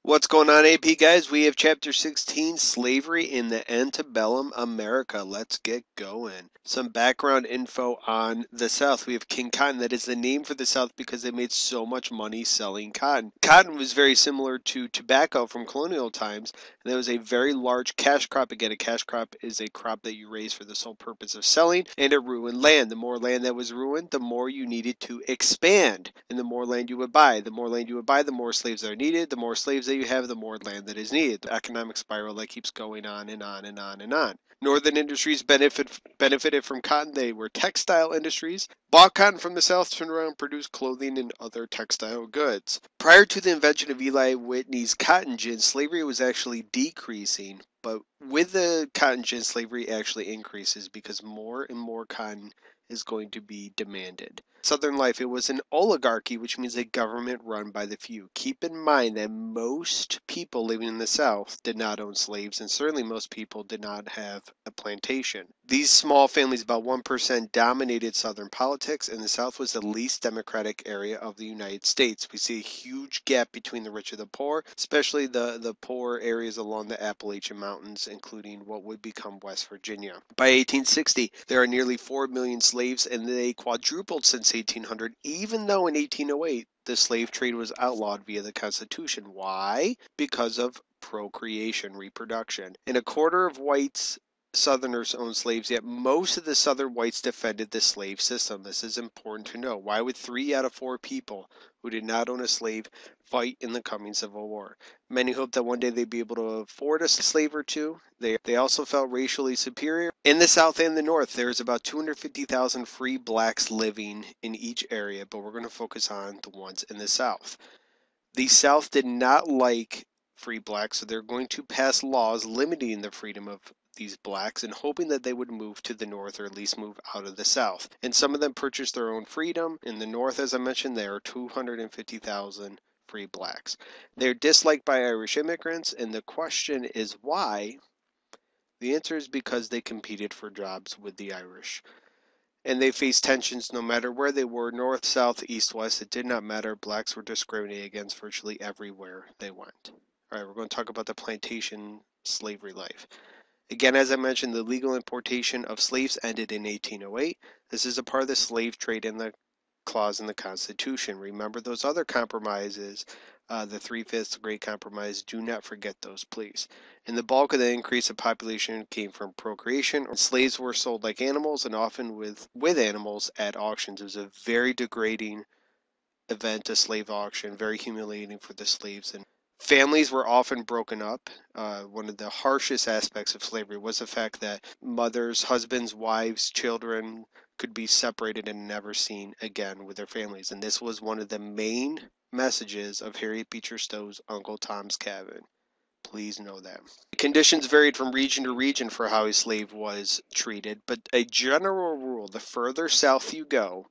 What's going on, AP guys? We have Chapter 16, Slavery in the Antebellum America. Let's get going. Some background info on the South. We have King Cotton. That is the name for the South because they made so much money selling cotton. Cotton was very similar to tobacco from colonial times, and there was a very large cash crop. Again, a cash crop is a crop that you raise for the sole purpose of selling, and it ruined land. The more land that was ruined, the more you needed to expand, and the more land you would buy. The more land you would buy, the more slaves are needed. The more slaves that you have, the more land that is needed. The economic spiral that keeps going on and on and on and on. Northern industries benefited from cotton. They were textile industries. Bought cotton from the South, turned around and produced clothing and other textile goods. Prior to the invention of Eli Whitney's cotton gin, slavery was actually decreasing. But with the cotton gin, slavery actually increases because more and more cotton is going to be demanded. Southern life, it was an oligarchy, which means a government run by the few. Keep in mind that most people living in the South did not own slaves, and certainly most people did not have a plantation. These small families, about 1%, dominated Southern politics, and the South was the least democratic area of the United States. We see a huge gap between the rich and the poor, especially the poor areas along the Appalachian Mountains, including what would become West Virginia. By 1860, there are nearly 4 million slaves, and they quadrupled since 1800, even though in 1808 the slave trade was outlawed via the Constitution. Why? Because of procreation, reproduction. And a quarter of whites Southerners owned slaves, yet most of the Southern whites defended the slave system. This is important to know. Why would 3 out of 4 people who did not own a slave fight in the coming Civil War? Many hoped that one day they'd be able to afford a slave or two. They also felt racially superior. In the South and the North, there's about 250,000 free blacks living in each area, but we're going to focus on the ones in the South. The South did not like free blacks, so they're going to pass laws limiting the freedom of these blacks and hoping that they would move to the North or at least move out of the South. And some of them purchased their own freedom. In the North, as I mentioned, there are 250,000 free blacks. They're disliked by Irish immigrants, and the question is why? The answer is because they competed for jobs with the Irish. And they faced tensions no matter where they were, north, south, east, west. It did not matter. Blacks were discriminated against virtually everywhere they went. All right, we're going to talk about the plantation slavery life. Again, as I mentioned, the legal importation of slaves ended in 1808. This is a part of the slave trade in the clause in the Constitution. Remember those other compromises, the 3/5, the Great Compromise. Do not forget those, please. And the bulk of the increase of population came from procreation. Slaves were sold like animals and often with animals at auctions. It was a very degrading event, a slave auction, very humiliating for the slaves. And families were often broken up. One of the harshest aspects of slavery was the fact that mothers, husbands, wives, children could be separated and never seen again with their families. And this was one of the main messages of Harriet Beecher Stowe's Uncle Tom's Cabin. Please know that. Conditions varied from region to region for how a slave was treated, but a general rule, the further south you go,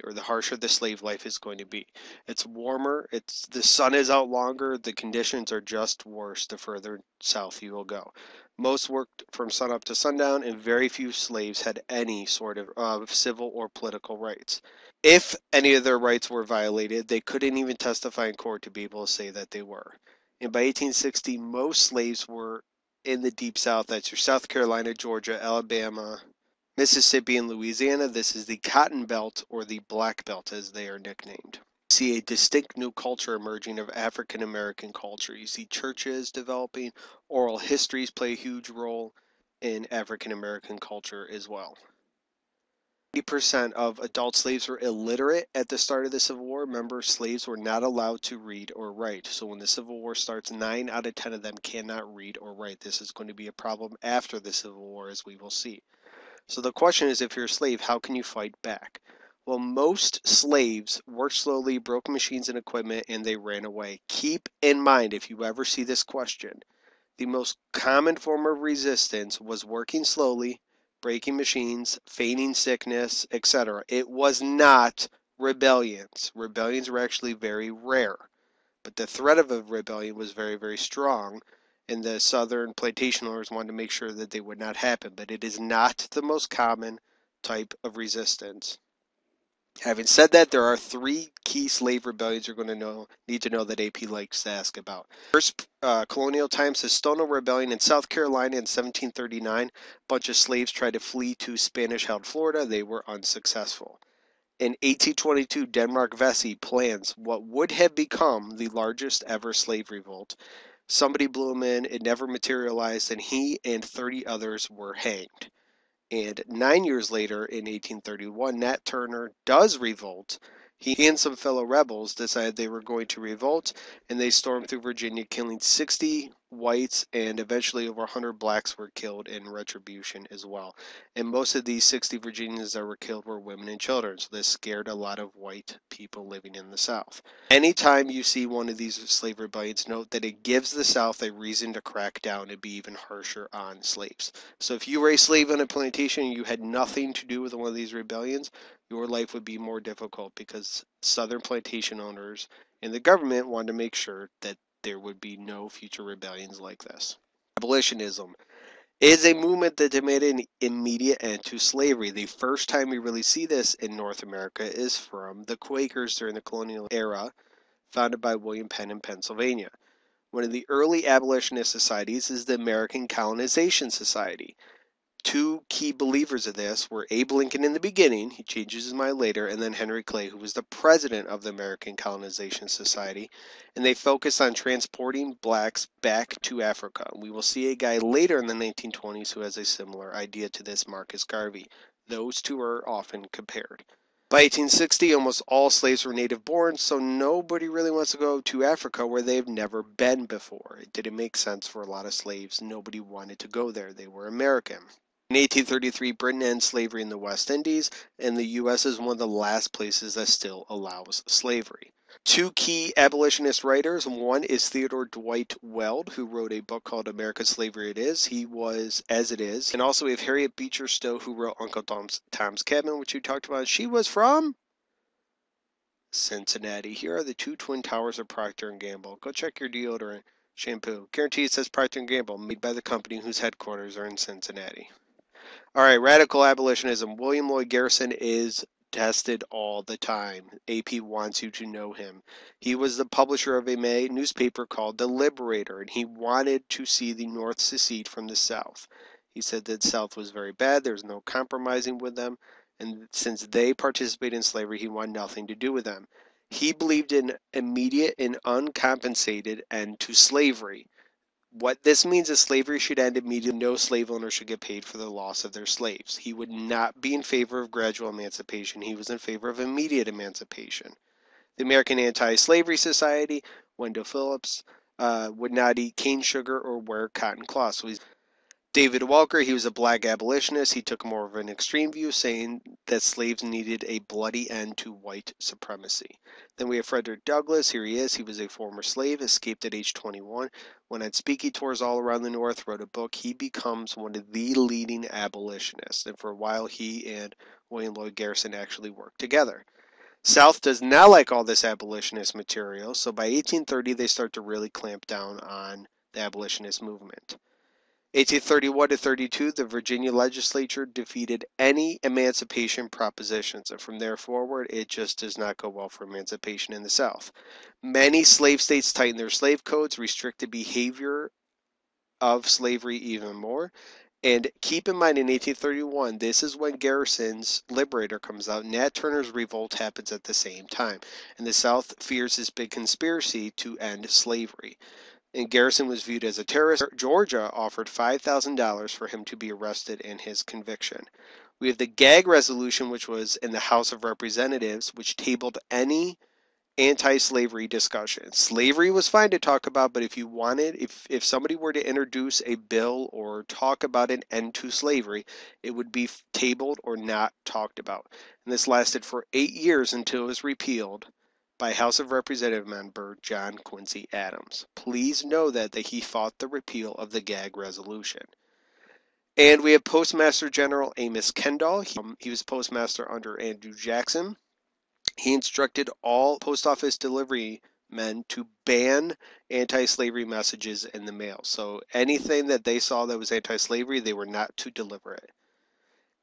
or the harsher the slave life is going to be. It's warmer, the sun is out longer, the conditions are just worse the further south you will go. Most worked from sunup to sundown, and very few slaves had any sort of civil or political rights. If any of their rights were violated, they couldn't even testify in court to be able to say that they were. And by 1860, most slaves were in the Deep South. That's your South Carolina, Georgia, Alabama, Mississippi, and Louisiana. This is the Cotton Belt, or the Black Belt as they are nicknamed. You see a distinct new culture emerging of African American culture. You see churches developing, oral histories play a huge role in African American culture as well. 80% of adult slaves were illiterate at the start of the Civil War. Remember, slaves were not allowed to read or write. So when the Civil War starts, 9 out of 10 of them cannot read or write. This is going to be a problem after the Civil War, as we will see. So the question is, if you're a slave, how can you fight back? Well, most slaves worked slowly, broke machines and equipment, and they ran away. Keep in mind, if you ever see this question, the most common form of resistance was working slowly, breaking machines, feigning sickness, etc. It was not rebellions. Rebellions were actually very rare. But the threat of a rebellion was very, very strong, and the Southern plantation owners wanted to make sure that they would not happen. But it is not the most common type of resistance. Having said that, there are three key slave rebellions you're going to need to know that AP likes to ask about. First, colonial times, the Stono Rebellion in South Carolina in 1739. A bunch of slaves tried to flee to Spanish-held Florida. They were unsuccessful. In 1822, Denmark Vesey plans what would have become the largest ever slave revolt. Somebody blew him in, it never materialized, and he and 30 others were hanged. And 9 years later, in 1831, Nat Turner does revolt. He and some fellow rebels decided they were going to revolt, and they stormed through Virginia, killing 60 whites, and eventually over 100 blacks were killed in retribution as well. And most of these 60 Virginians that were killed were women and children, so this scared a lot of white people living in the South. Anytime you see one of these slave rebellions, note that it gives the South a reason to crack down and be even harsher on slaves. So if you were a slave on a plantation and you had nothing to do with one of these rebellions, your life would be more difficult because Southern plantation owners and the government wanted to make sure that there would be no future rebellions like this. Abolitionism is a movement that demanded an immediate end to slavery. The first time we really see this in North America is from the Quakers during the colonial era, founded by William Penn in Pennsylvania. One of the early abolitionist societies is the American Colonization Society. Two key believers of this were Abe Lincoln in the beginning, he changes his mind later, and then Henry Clay, who was the president of the American Colonization Society, and they focused on transporting blacks back to Africa. We will see a guy later in the 1920s who has a similar idea to this, Marcus Garvey. Those two are often compared. By 1860, almost all slaves were native born, so nobody really wants to go to Africa where they've never been before. It didn't make sense for a lot of slaves. Nobody wanted to go there. They were American. In 1833, Britain ends slavery in the West Indies, and the U.S. is one of the last places that still allows slavery. Two key abolitionist writers. One is Theodore Dwight Weld, who wrote a book called American Slavery It Is. He was As It Is. And also we have Harriet Beecher Stowe, who wrote Uncle Tom's Cabin, which you talked about. She was from Cincinnati. Here are the two twin towers of Procter & Gamble. Go check your deodorant shampoo. Guarantee it says Procter & Gamble, made by the company whose headquarters are in Cincinnati. All right, radical abolitionism. William Lloyd Garrison is tested all the time. AP wants you to know him. He was the publisher of a newspaper called The Liberator, and he wanted to see the North secede from the South. He said that the South was very bad. There's no compromising with them, and since they participated in slavery, he wanted nothing to do with them. He believed in immediate and uncompensated end to slavery. What this means is slavery should end immediately. No slave owner should get paid for the loss of their slaves. He would not be in favor of gradual emancipation. He was in favor of immediate emancipation. The American Anti-Slavery Society, Wendell Phillips, would not eat cane sugar or wear cotton cloth. So David Walker, he was a black abolitionist. He took more of an extreme view, saying that slaves needed a bloody end to white supremacy. Then we have Frederick Douglass. Here he is. He was a former slave, escaped at age 21. Went on speaking tours all around the North, wrote a book. He becomes one of the leading abolitionists. And for a while, he and William Lloyd Garrison actually worked together. South does not like all this abolitionist material, so by 1830, they start to really clamp down on the abolitionist movement. 1831 to 32, the Virginia legislature defeated any emancipation propositions, and from there forward, it just does not go well for emancipation in the South. Many slave states tightened their slave codes, restricted behavior of slavery even more. And keep in mind, in 1831, this is when Garrison's Liberator comes out. Nat Turner's revolt happens at the same time, and the South fears this big conspiracy to end slavery. And Garrison was viewed as a terrorist. Georgia offered $5,000 for him to be arrested and his conviction. We have the gag resolution, which was in the House of Representatives, which tabled any anti-slavery discussion. Slavery was fine to talk about, but if you wanted, if somebody were to introduce a bill or talk about an end to slavery, it would be tabled or not talked about. And this lasted for 8 years until it was repealed by House of Representative member John Quincy Adams. Please know that he fought the repeal of the gag resolution. And we have Postmaster General Amos Kendall. He was postmaster under Andrew Jackson. He instructed all post office delivery men to ban anti-slavery messages in the mail. So anything that they saw that was anti-slavery, they were not to deliver it.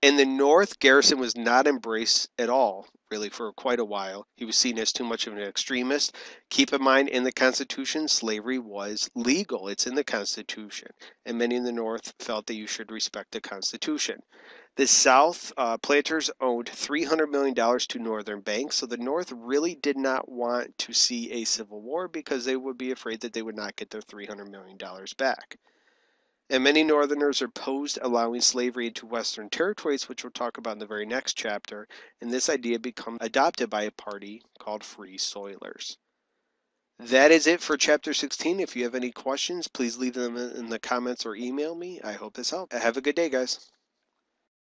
In the North, Garrison was not embraced at all, really, for quite a while. He was seen as too much of an extremist. Keep in mind, in the Constitution, slavery was legal. It's in the Constitution. And many in the North felt that you should respect the Constitution. The South, planters owed $300 million to Northern banks, so the North really did not want to see a civil war because they would be afraid that they would not get their $300 million back. And many Northerners opposed allowing slavery into Western territories, which we'll talk about in the very next chapter, and this idea became adopted by a party called Free Soilers. That is it for Chapter 16. If you have any questions, please leave them in the comments or email me. I hope this helped. Have a good day, guys.